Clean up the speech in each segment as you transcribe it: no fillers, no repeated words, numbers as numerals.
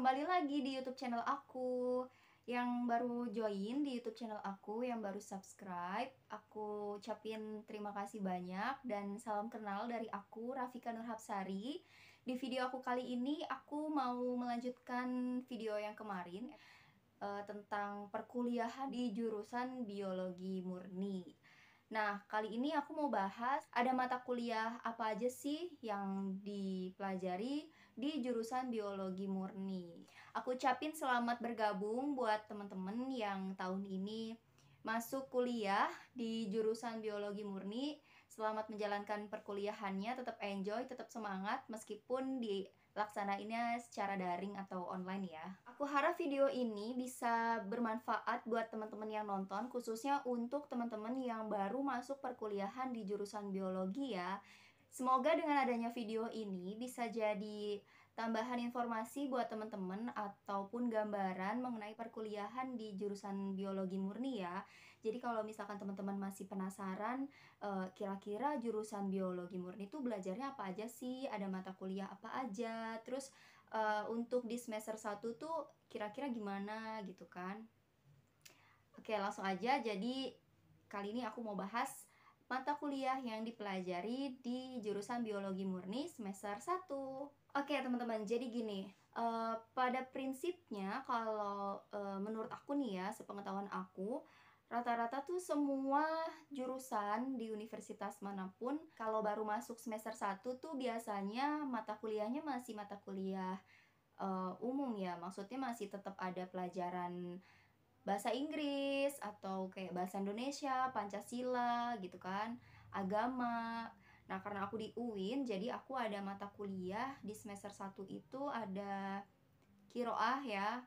kembali lagi di YouTube channel aku. Yang baru join di YouTube channel aku, yang baru subscribe, aku ucapin terima kasih banyak dan salam kenal dari aku, Rafika Nurhapsari. Di video aku kali ini, aku mau melanjutkan video yang kemarin tentang perkuliahan di jurusan biologi murni. Nah, kali ini aku mau bahas ada mata kuliah apa aja sih yang dipelajari di jurusan biologi murni. Aku ucapin selamat bergabung buat teman-teman yang tahun ini masuk kuliah di jurusan biologi murni. Selamat menjalankan perkuliahannya, tetap enjoy, tetap semangat meskipun dilaksanainnya secara daring atau online ya. Aku harap video ini bisa bermanfaat buat teman-teman yang nonton, khususnya untuk teman-teman yang baru masuk perkuliahan di jurusan biologi ya. Semoga dengan adanya video ini bisa jadi tambahan informasi buat teman-teman ataupun gambaran mengenai perkuliahan di jurusan biologi murni ya. Jadi kalau misalkan teman-teman masih penasaran, kira-kira jurusan biologi murni itu belajarnya apa aja sih? Ada mata kuliah apa aja? Terus untuk di semester 1 tuh kira-kira gimana gitu kan? Oke, langsung aja. Jadi kali ini aku mau bahas mata kuliah yang dipelajari di jurusan biologi murni semester 1. Oke teman-teman, jadi gini, pada prinsipnya kalau menurut aku nih ya, sepengetahuan aku, rata-rata tuh semua jurusan di universitas manapun, kalau baru masuk semester 1 tuh biasanya mata kuliahnya masih mata kuliah umum ya, maksudnya masih tetap ada pelajaran bahasa Inggris atau kayak bahasa Indonesia, Pancasila gitu kan, agama. Nah, karena aku di UIN, jadi aku ada mata kuliah di semester 1 itu ada kiroah ya,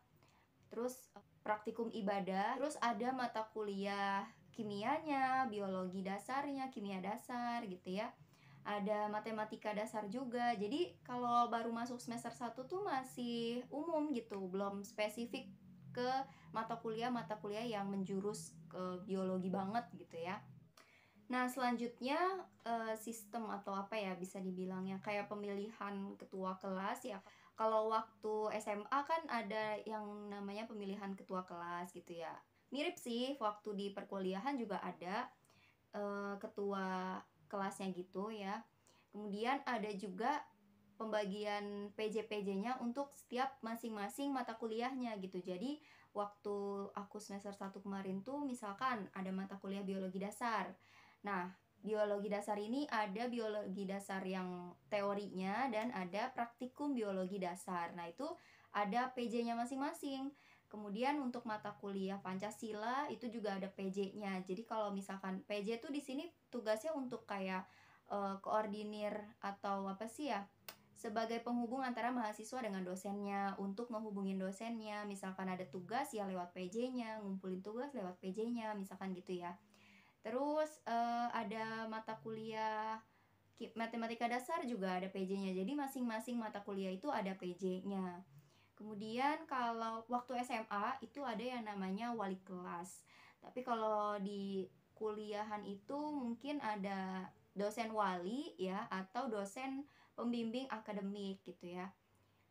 terus praktikum ibadah, terus ada mata kuliah kimianya, biologi dasarnya, kimia dasar gitu ya. Ada matematika dasar juga. Jadi kalau baru masuk semester 1 tuh masih umum gitu, belum spesifik ke mata kuliah yang menjurus ke biologi banget gitu ya. Nah, selanjutnya sistem atau apa ya bisa dibilangnya kayak pemilihan ketua kelas ya. Kalau waktu SMA kan ada yang namanya pemilihan ketua kelas gitu ya. Mirip sih waktu di perkuliahan juga ada ketua kelasnya gitu ya. Kemudian ada juga pembagian PJ-PJ-nya untuk setiap masing-masing mata kuliahnya gitu. Jadi waktu aku semester 1 kemarin tuh misalkan ada mata kuliah biologi dasar. Nah, biologi dasar ini ada biologi dasar yang teorinya dan ada praktikum biologi dasar. Nah, itu ada PJ-nya masing-masing. Kemudian untuk mata kuliah Pancasila itu juga ada PJ-nya. Jadi kalau misalkan PJ tuh di sini tugasnya untuk kayak koordinir atau apa sih ya? Sebagai penghubung antara mahasiswa dengan dosennya, untuk ngehubungin dosennya, misalkan ada tugas ya lewat PJ-nya, ngumpulin tugas lewat PJ-nya, misalkan gitu ya. Terus ada mata kuliah matematika dasar juga ada PJ-nya. Jadi masing-masing mata kuliah itu ada PJ-nya. Kemudian kalau waktu SMA itu ada yang namanya wali kelas. Tapi kalau di kuliahan itu mungkin ada dosen wali ya atau dosen pembimbing akademik gitu ya.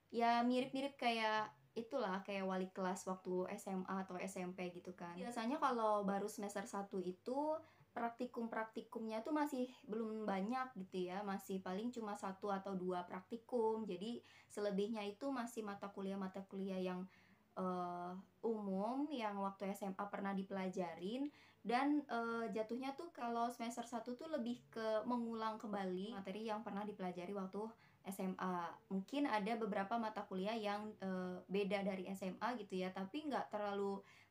Ya mirip-mirip kayak itulah kayak wali kelas waktu SMA atau SMP gitu kan. Biasanya kalau baru semester 1 itu praktikum-praktikumnya tuh masih belum banyak gitu ya, masih paling cuma satu atau dua praktikum. Jadi selebihnya itu masih mata kuliah yang umum yang waktu SMA pernah dipelajarin dan jatuhnya tuh kalau semester 1 tuh lebih ke mengulang kembali materi yang pernah dipelajari waktu SMA. Mungkin ada beberapa mata kuliah yang beda dari SMA gitu ya, tapi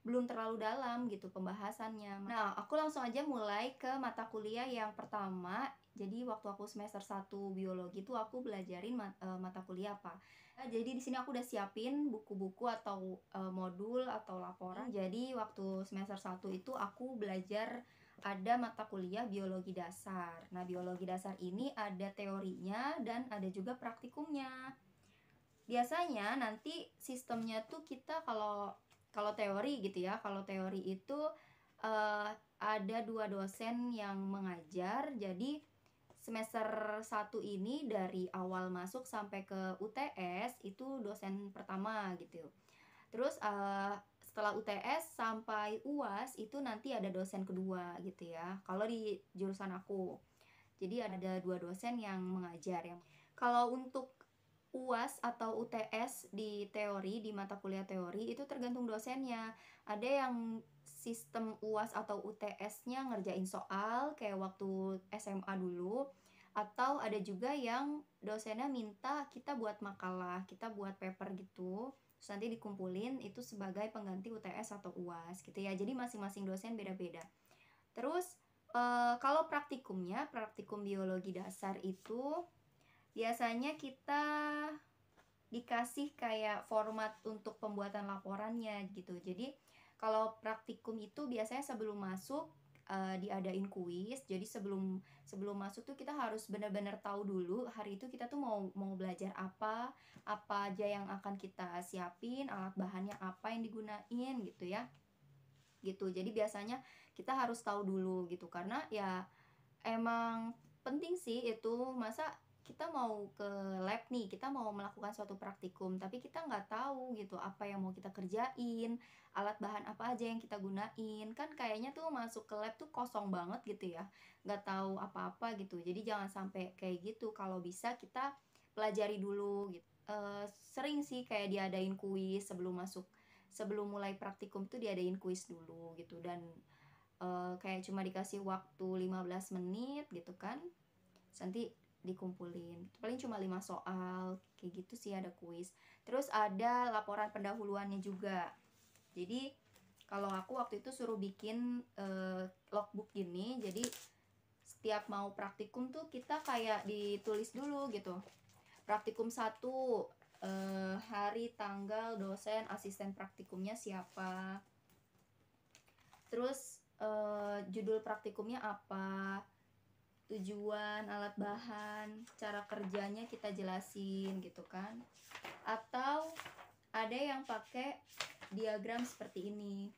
belum terlalu dalam gitu pembahasannya. Nah, aku langsung aja mulai ke mata kuliah yang pertama. Jadi waktu aku semester 1 biologi tuh aku belajarin mata kuliah apa. Nah, jadi di sini aku udah siapin buku-buku atau modul atau laporan. Jadi waktu semester 1 itu aku belajar ada mata kuliah biologi dasar. Nah, biologi dasar ini ada teorinya dan ada juga praktikumnya. Biasanya nanti sistemnya tuh kita kalau kalau teori gitu ya, kalau teori itu ada dua dosen yang mengajar. Jadi semester 1 ini dari awal masuk sampai ke UTS itu dosen pertama gitu. Terus setelah UTS sampai UAS itu nanti ada dosen kedua gitu ya, kalau di jurusan aku. Jadi ada 2 dosen yang mengajar yang kalau untuk UAS atau UTS di teori, di mata kuliah teori itu tergantung dosennya. Ada yang sistem UAS atau UTS-nya ngerjain soal kayak waktu SMA dulu, atau ada juga yang dosennya minta kita buat makalah, kita buat paper gitu. Terus nanti dikumpulin itu sebagai pengganti UTS atau UAS gitu ya. Jadi masing-masing dosen beda-beda. Terus kalau praktikumnya, praktikum biologi dasar itu biasanya kita dikasih kayak format untuk pembuatan laporannya gitu. Jadi kalau praktikum itu biasanya sebelum masuk diadain kuis. Jadi sebelum masuk tuh kita harus benar-benar tahu dulu hari itu kita tuh mau belajar apa aja yang akan kita siapin, alat bahannya apa yang digunain gitu ya. Gitu. Jadi biasanya kita harus tahu dulu gitu, karena ya emang penting sih itu. Masa kita mau ke lab nih, kita mau melakukan suatu praktikum tapi kita nggak tahu gitu apa yang mau kita kerjain, alat bahan apa aja yang kita gunain, kan kayaknya tuh masuk ke lab tuh kosong banget gitu ya, nggak tahu apa-apa gitu. Jadi jangan sampai kayak gitu, kalau bisa kita pelajari dulu gitu. Sering sih kayak diadain kuis sebelum masuk, sebelum mulai praktikum tuh diadain kuis dulu gitu. Dan kayak cuma dikasih waktu 15 menit gitu kan, nanti dikumpulin paling cuma 5 soal kayak gitu sih, ada kuis. Terus ada laporan pendahuluannya juga. Jadi kalau aku waktu itu suruh bikin logbook gini. Jadi setiap mau praktikum tuh kita kayak ditulis dulu gitu, praktikum 1 hari, tanggal, dosen, asisten praktikumnya siapa, terus judul praktikumnya apa, tujuan, alat bahan, cara kerjanya kita jelasin gitu kan. Atau ada yang pakai diagram seperti ini,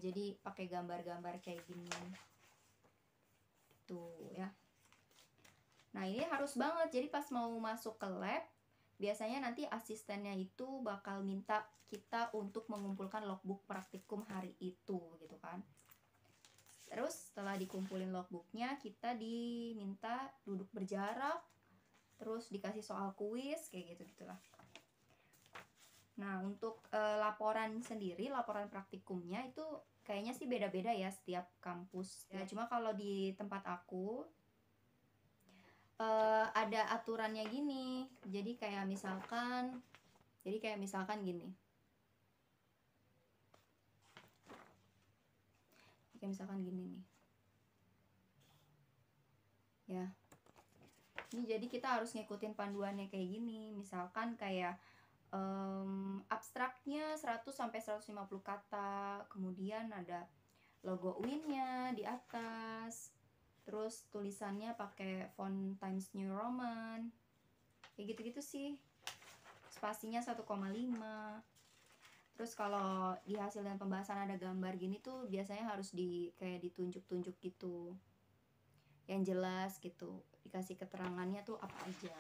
jadi pakai gambar-gambar kayak gini tuh ya. Nah ini harus banget, jadi pas mau masuk ke lab biasanya nanti asistennya itu bakal minta kita untuk mengumpulkan logbook praktikum hari itu gitu kan. Terus setelah dikumpulin logbooknya kita diminta duduk berjarak, terus dikasih soal kuis kayak gitu-gitulah. Nah untuk laporan sendiri, laporan praktikumnya itu kayaknya sih beda-beda ya setiap kampus ya. Cuma kalau di tempat aku ada aturannya gini. Jadi kayak misalkan gini. Kayak misalkan gini nih. Ya. Ini jadi kita harus ngikutin panduannya kayak gini. Misalkan kayak abstraknya 100 sampai 150 kata. Kemudian ada logo UIN-nya di atas. Terus tulisannya pakai font Times New Roman. Kayak gitu-gitu sih. Spasinya 1,5. Terus kalau di hasil dan pembahasan ada gambar gini tuh biasanya harus kayak ditunjuk-tunjuk gitu, yang jelas gitu, dikasih keterangannya tuh apa aja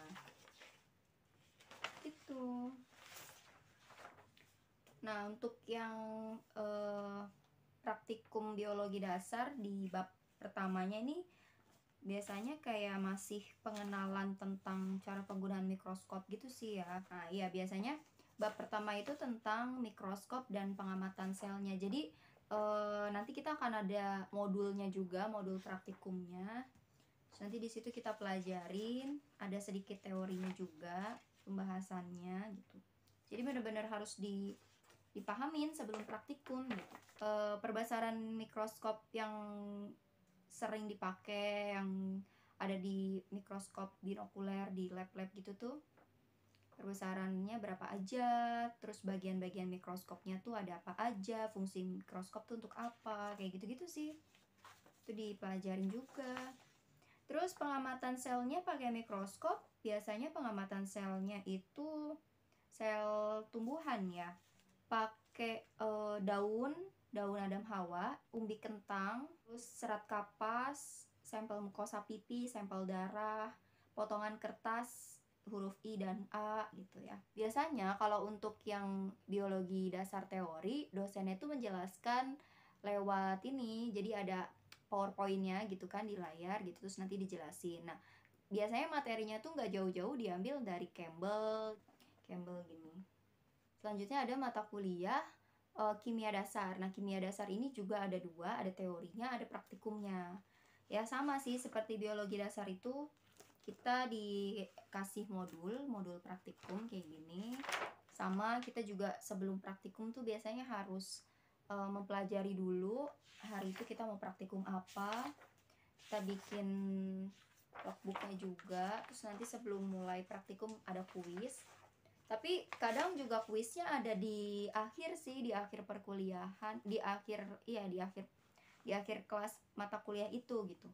gitu. Nah untuk yang praktikum biologi dasar di bab pertamanya ini biasanya kayak masih pengenalan tentang cara penggunaan mikroskop gitu sih ya. Nah iya, biasanya bab pertama itu tentang mikroskop dan pengamatan selnya. Jadi nanti kita akan ada modulnya juga, modul praktikumnya. Terus nanti di situ kita pelajarin, ada sedikit teorinya juga, pembahasannya gitu. Jadi benar-benar harus dipahamin sebelum praktikum gitu. Perbasaran mikroskop yang sering dipakai, yang ada di mikroskop binokuler di lab-lab gitu tuh, perbesarannya berapa aja, terus bagian-bagian mikroskopnya tuh ada apa aja, fungsi mikroskop tuh untuk apa, kayak gitu-gitu sih. Itu dipelajarin juga. Terus pengamatan selnya pakai mikroskop, biasanya pengamatan selnya itu sel tumbuhan ya. Pakai daun Adam Hawa, umbi kentang, terus serat kapas, sampel mukosa pipi, sampel darah, potongan kertas huruf I dan A gitu ya. Biasanya kalau untuk yang biologi dasar teori, dosennya itu menjelaskan lewat ini, jadi ada PowerPoint-nya gitu kan di layar gitu, terus nanti dijelasin. Nah, biasanya materinya tuh nggak jauh-jauh diambil dari Campbell gini. Selanjutnya ada mata kuliah kimia dasar. Nah, kimia dasar ini juga ada dua, ada teorinya, ada praktikumnya. Ya sama sih seperti biologi dasar itu, kita dikasih modul praktikum kayak gini. Sama kita juga sebelum praktikum tuh biasanya harus mempelajari dulu hari itu kita mau praktikum apa. Kita bikin logbooknya juga. Terus nanti sebelum mulai praktikum ada kuis. Tapi kadang juga kuisnya ada di akhir sih, di akhir perkuliahan, di akhir kelas mata kuliah itu gitu.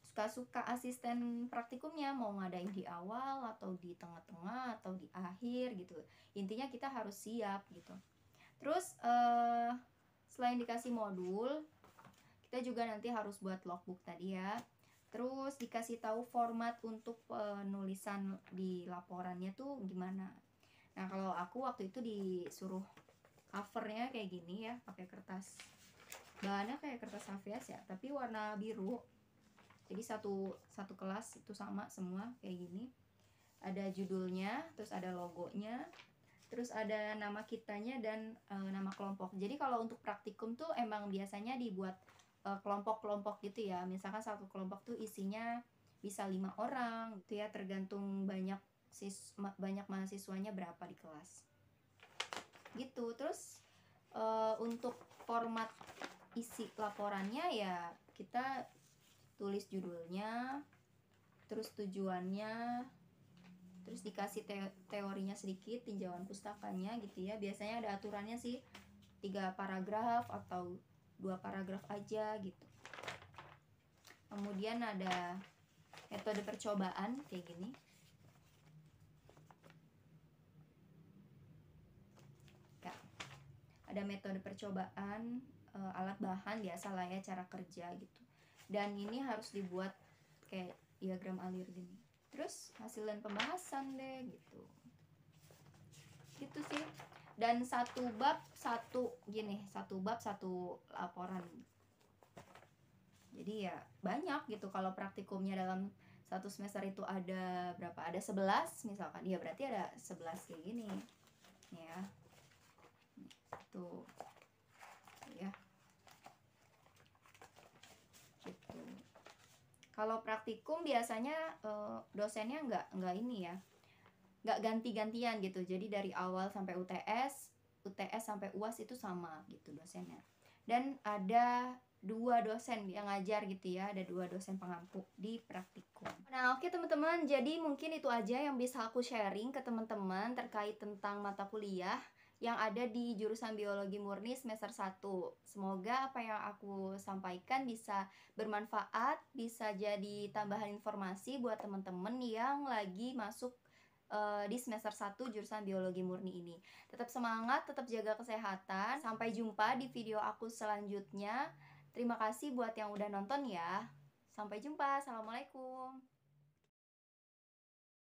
Suka-suka asisten praktikumnya mau ngadain di awal atau di tengah-tengah atau di akhir gitu. Intinya kita harus siap gitu. Terus selain dikasih modul, kita juga nanti harus buat logbook tadi ya. Terus dikasih tahu format untuk penulisan di laporannya tuh gimana. Nah, kalau aku waktu itu disuruh covernya kayak gini ya, pakai kertas. Bahannya kayak kertas HVS ya, tapi warna biru. Jadi satu kelas itu sama semua kayak gini. Ada judulnya, terus ada logonya, terus ada nama kitanya dan nama kelompok. Jadi kalau untuk praktikum tuh emang biasanya dibuat kelompok-kelompok gitu ya. Misalkan satu kelompok tuh isinya bisa 5 orang gitu ya, tergantung banyak mahasiswanya berapa di kelas gitu. Terus untuk format isi laporannya ya kita tulis judulnya, terus tujuannya, terus dikasih teorinya sedikit, tinjauan pustakanya gitu ya. Biasanya ada aturannya sih 3 paragraf atau 2 paragraf aja gitu. Kemudian ada metode percobaan kayak gini. Ya. Ada metode percobaan, alat bahan biasa lah ya, cara kerja gitu. Dan ini harus dibuat kayak diagram alir gini. Terus hasil dan pembahasan deh gitu. Gitu sih. Dan satu bab satu laporan. Jadi ya banyak gitu. Kalau praktikumnya dalam satu semester itu ada berapa? Ada 11 misalkan. Ya berarti ada 11 kayak gini. Ya. Tuh. Ya. Gitu. Kalau praktikum biasanya dosennya nggak ini ya. Nggak ganti-gantian gitu. Jadi dari awal sampai UTS sampai UAS itu sama gitu dosennya. Dan ada 2 dosen yang ngajar gitu ya, ada 2 dosen pengampu di praktikum. Nah, oke teman-teman, jadi mungkin itu aja yang bisa aku sharing ke teman-teman terkait tentang mata kuliah yang ada di jurusan biologi murni semester 1. Semoga apa yang aku sampaikan bisa bermanfaat, bisa jadi tambahan informasi buat teman-teman yang lagi masuk di semester 1 jurusan biologi murni ini. Tetap semangat, tetap jaga kesehatan. Sampai jumpa di video aku selanjutnya. Terima kasih buat yang udah nonton ya. Sampai jumpa. Assalamualaikum.